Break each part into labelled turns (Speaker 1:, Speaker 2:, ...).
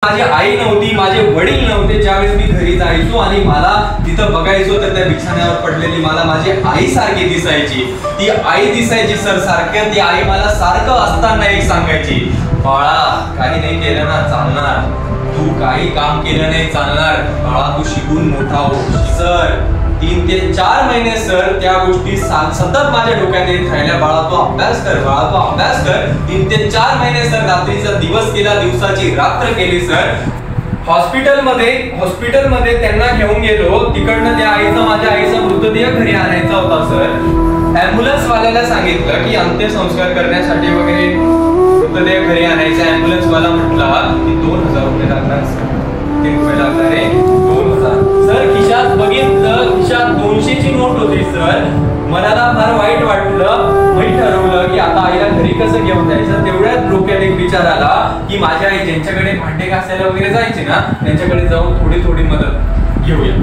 Speaker 1: माझी आई नव्हती, माझे वडील नव्हते, ज्यावेळेस मी घरी जायचो आणि मला तिथं बघायचो तर त्या बिछाण्यावर पडलेली मला माझी आई सारखी दिसायची. ती आई दिसायची सर सारखं. ती आई मला सारखं असताना एक सांगायची, बाळा काही नाही केलं ना चालणार, तू काही काम केलं नाही चालणार, बाळा तू शिकून मोठा हो. सर 3 ते 4 महिने सर त्या गोष्टी सतत माझ्या डोक्यात येत राहिल्या, बाळा तू अभ्यास कर, बाळा तू अभ्यास कर. 3 ते 4 महिने सर रात्रीचा दिवस केला, दिवसाची रात्र केली सर. हॉस्पिटलमध्ये त्यांना घेऊन गेलो. तिकडनं त्या आईचा माझ्या आईचा मृतदेह घरी आणायचा होता सर. ॲम्ब्युलन्स वाल्याला सांगितलं की अंत्यसंस्कार करण्यासाठी वगैरे मृतदेह घरी आणायचा. ॲम्ब्युलन्स वाला म्हटला की 2000 रुपये लागणार सर. किती रुपये लागणार आहे? 2000 सर. खिशात बघितलं, खिशात 200 ची नोट होती सर. मनाला फार वाईट वाटलं. मी ठरवलं की आता आईला घरी कसं घेऊन जायचं. तेवढ्याच डोक्यात एक विचार आला की माझी आई ज्यांच्याकडे भांडे घासायला वगैरे जायची ना त्यांच्याकडे जाऊन थोडी मदत घेऊया.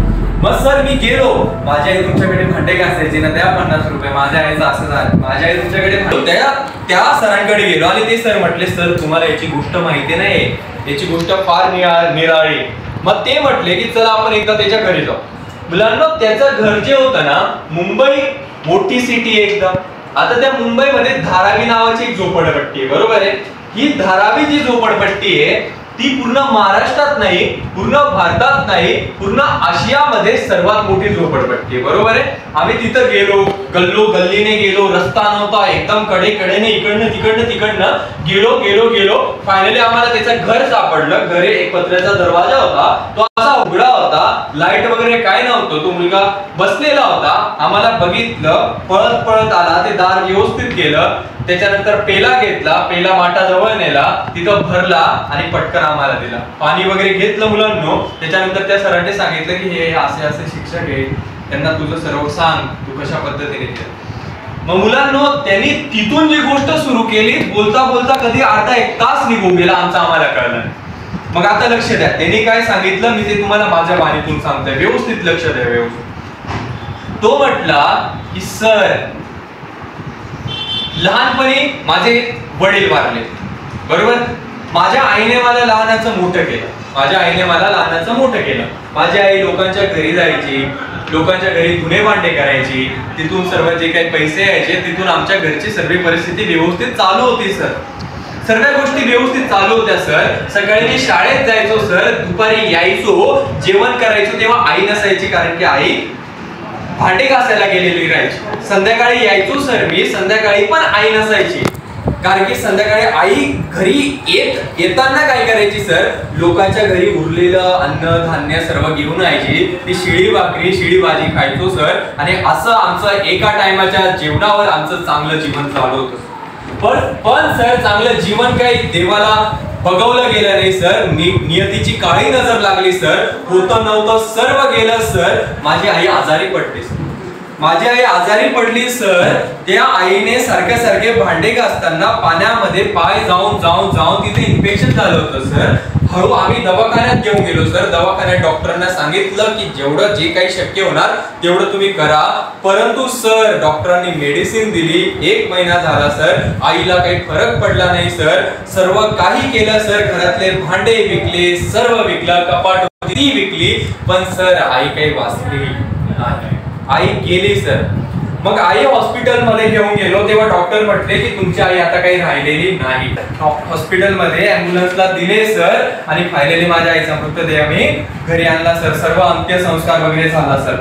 Speaker 1: मग सर मी गेलो. माझी आई तुमच्याकडे भांडे घासायची ना, द्या 50 रुपये. माझ्या आईचं असं झालं, माझी आई तुमच्याकडे त्या सरांकडे गेलो आणि ते सर म्हटले, सर तुम्हाला याची गोष्ट माहिती नाही, याची गोष्ट फार निराळी. मग ते म्हटले की चला आपण एकदा त्याच्या घरी जाऊ. मुलांना त्याचं घर जे होतं ना, मुंबई मोठी सिटी आहे एकदम. आता त्या मुंबईमध्ये धारावी नावाची एक झोपडपट्टी आहे, बरोबर आहे. ही धारावी जी झोपडपट्टी आहे ती पूर्ण महाराष्ट्रात नाही, पूर्ण भारतात नाही, पूर्ण आशियामध्ये सर्वात मोठी झोपडपट्टी आहे, बरोबर आहे. आम्ही तिथं गेलो, गल्लीने गेलो, रस्ता नव्हता, एकदम कडेने तिकडनं गेलो. फायनली आम्हाला त्याचं घर सापडलं. घरी एक पत्र्याचा दरवाजा होता, तो असा उघडा होता, लाईट वगैरे काय नव्हतं. तो मुलगा बसलेला होता. आम्हाला बघितलं, पळत आला, ते दार व्यवस्थित केलं. त्याच्यानंतर पेला घेतला, पेला माठाजवळ नेला, तिथं भरला आणि पटकन आम्हाला दिला. पाणी वगैरे घेतलं मुलांनो. त्याच्यानंतर त्या सरांनी सांगितलं की हे असे शिक्षक आहे, त्यांना तुझं सर्व सांग, तू कशा पद्धतीने केलं. मग मुलांनो त्यांनी तिथून जी गोष्ट सुरू केली, बोलता कधी अर्धा 1 तास निघून गेला आमचा, आम्हाला कळलं. मग आता लक्ष द्या, त्यांनी काय सांगितलं मी ते तुम्हाला माझ्या वाणीतून सांगतोय, व्यवस्थित लक्ष द्या, व्यवस्थित. तो म्हटला की सर लहानपणी माझे वडील वारले, बरोबर. माझ्या आईने मला लहानाचं मोठं केलं. माझी आई लोकांच्या घरी जायची, लोकांच्या घरी धुणे भांडे करायची, तिथून सर्व जे काही पैसे यायचे तिथून आमच्या घरची सर्व परिस्थिती व्यवस्थित चालू होती सर. सर्व गोष्टी व्यवस्थित चालू होत्या सर. सकाळी मी शाळेत जायचो सर, दुपारी यायचो, जेवण करायचो तेव्हा आई नसायची, कारण की आई भांडे घासायला गेलेली राहायची. संध्याकाळी यायचो सर मी, संध्याकाळी पण आई नसायची, कारण की संध्याकाळी आई घरी येताना काय करायची सर, लोकांच्या घरी उरलेलं अन्न धान्य सर्व घेऊन यायची. ती शिळी भाकरी शिळी भाजी खायचो सर. आणि असं आमचं एका टायमाच्या जेवणावर आमचं चांगलं जीवन चालू होतं. पण सर चांगलं जीवन काही देवाला बघवलं गेलं नाही सर. नियतीची काळी नजर लागली सर. होतं नव्हतं सर्व गेलं सर. माझी आई आजारी पडली सर. त्या आईने सारखे भांडे घासताना पाण्यामध्ये पाय जाऊन तिथे इन्फेक्शन झालं होतं सर. हळू आम्ही दवाखान्यात घेऊन गेलो सर. दवाखान्यात डॉक्टरांना सांगितलं की जेवढं जे काही शक्य होणार तेवढं तुम्ही करा. परंतु सर डॉक्टरांनी मेडिसिन दिली. 1 महिना झाला सर. आईला काही फरक पडला नाही सर. सर्व काही केलं सर. घरातले भांडे विकले, सर्व विकलं, कपाट ती विकली, पण सर आई काही वाचली नाही. आई गेली सर. मग आई हॉस्पिटलमध्ये घेऊन गेलो तेव्हा डॉक्टर म्हटले की तुमची आई आता काही राहिलेली नाही. हॉस्पिटलमध्ये ॲम्ब्युलन्सला दिले सर आणि फायनली माझ्या आईचा मृतदेह मी घरी आणला सर. सर्व अंत्यसंस्कार वगैरे झाला सर.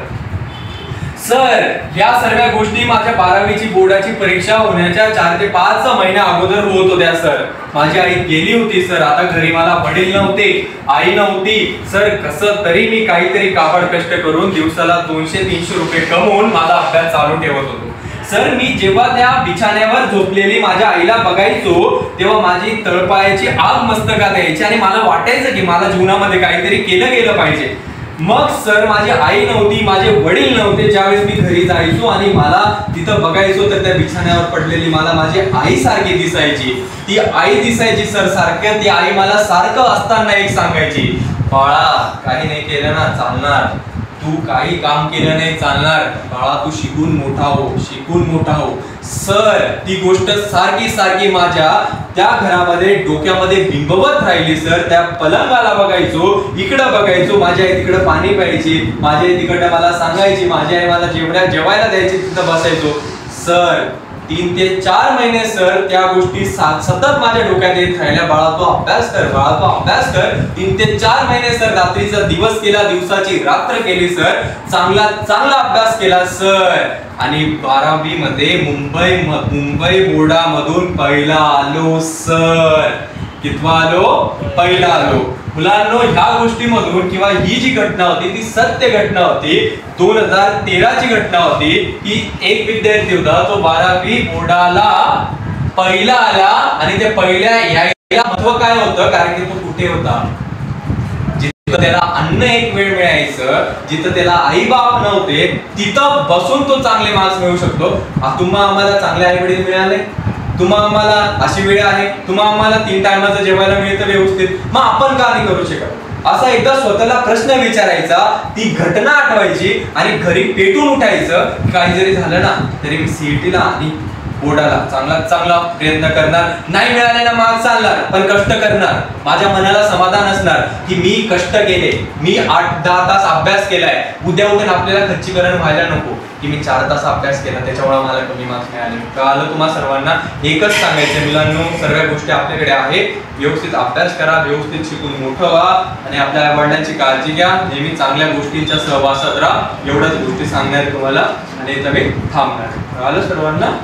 Speaker 1: सर या सर्व गोष्टी माझ्या 12वीची बोर्डाची परीक्षा होण्याच्या 4 ते 5 महिन्या अगोदर होत होत्या सर. माझी आई गेली होती सर. आता घरी मला वडील नव्हते, आई नव्हती सर. कसं तरी मी काहीतरी काबाड कष्ट करून दिवसाला 200-300 रुपये कमवून माझा अभ्यास चालू ठेवत होतो सर. मी जेव्हा त्या बिछाण्यावर झोपलेली माझ्या आईला बघायचो तेव्हा माझी तळपायाची आग मस्तकात यायची आणि मला वाटायचं की मला जीवनामध्ये काहीतरी केलं गेलं पाहिजे. मग सर माझी आई नव्हती, माझे वडील नव्हते, ज्यावेळेस मी घरी जायचो आणि मला तिथं बघायचो तर त्या बिछाण्यावर पडलेली मला माझी आई सारखी दिसायची. ती आई दिसायची सर सारखं. ती आई मला सारखं असताना एक सांगायची, बाळा काही नाही केलं ना चालणार, तू काही काम केलं नाही चालणार बाळा, तू शिकून मोठा हो, शिकून मोठा हो. सर ती गोष्ट सारखी सारखी माझ्या त्या घरामध्ये डोक्यामध्ये बिंबवत राहिली सर. त्या पलंगाला बघायचो, इकडं बघायचो, माझी आई तिकडं पाणी प्यायची, माझी आई तिकडं मला सांगायची, माझी आई मला जेवायला द्यायची, तिथं बसायचो. सर 3 ते 4 महिने सर त्या गोष्टी सतत माझ्या डोक्यात येत राहिल्या. बाळा तू अभ्यास कर, बाळा तू अभ्यास कर. 3 ते 4 महिने सर रात्रीचा दिवस केला, दिवसाची रात्र केली सर. चांगला चांगला अभ्यास केला सर. आणि 12वी मध्ये मुंबई बोर्डामधून पहिला आलो सर. कितवा आलो? पहिला आलो. मुलांनो, ह्या गोष्टीमधून किंवा ही जी घटना होती ती सत्य घटना होती. 2013 ची घटना होती की एक विद्यार्थी होता, तो 12वी बोर्डाला पहिला आला. आणि ते पहिल्या यायला महत्व काय होतं, कारण की तो कुठे होता? जिथं त्याला अन्न एक वेळ मिळायचं, जिथं त्याला आई बाप नव्हते, तिथं बसून तो चांगले मार्क्स मिळवू शकतो. तुम्हा आम्हाला चांगले आई वडील मिळाले, तुम्हा आम्हाला अशी वेळ आहे, तुम्हा आम्हाला 3 टायमाचं जेवायला मिळतं व्यवस्थित, मग आपण का नाही करू शकत? असा एकदा स्वतःला प्रश्न विचारायचा, ती घटना आठवायची आणि घरी पेटून उठायचं. काही जरी झालं ना तरी मी सीईटीला आणि बोर्डाला चांगला प्रयत्न करणार. नाही मिळाले ना मार्क्स चालणार, पण कष्ट करणार. माझ्या मनाला समाधान असणार की मी कष्ट केले, मी 8-10 तास अभ्यास केलाय. उद्या आपल्याला खच्चीकरण व्हायला नको की मी 4 तास अभ्यास केला त्याच्यामुळे मला कमी मार्क्स मिळाले. कळालं तुम्हा सर्वांना? एकच सांगायचं मुलांनो, सर्व गोष्टी आपल्याकडे आहेत. व्यवस्थित अभ्यास करा, व्यवस्थित शिकून मोठं व्हा आणि आपल्या आई-वडिलांची काळजी घ्या. नेहमी चांगल्या गोष्टींच्या सहवासात राहा. एवढ्याच गोष्टी सांगणार तुम्हाला आणि इथं मी थांबणार. कळालं सर्वांना?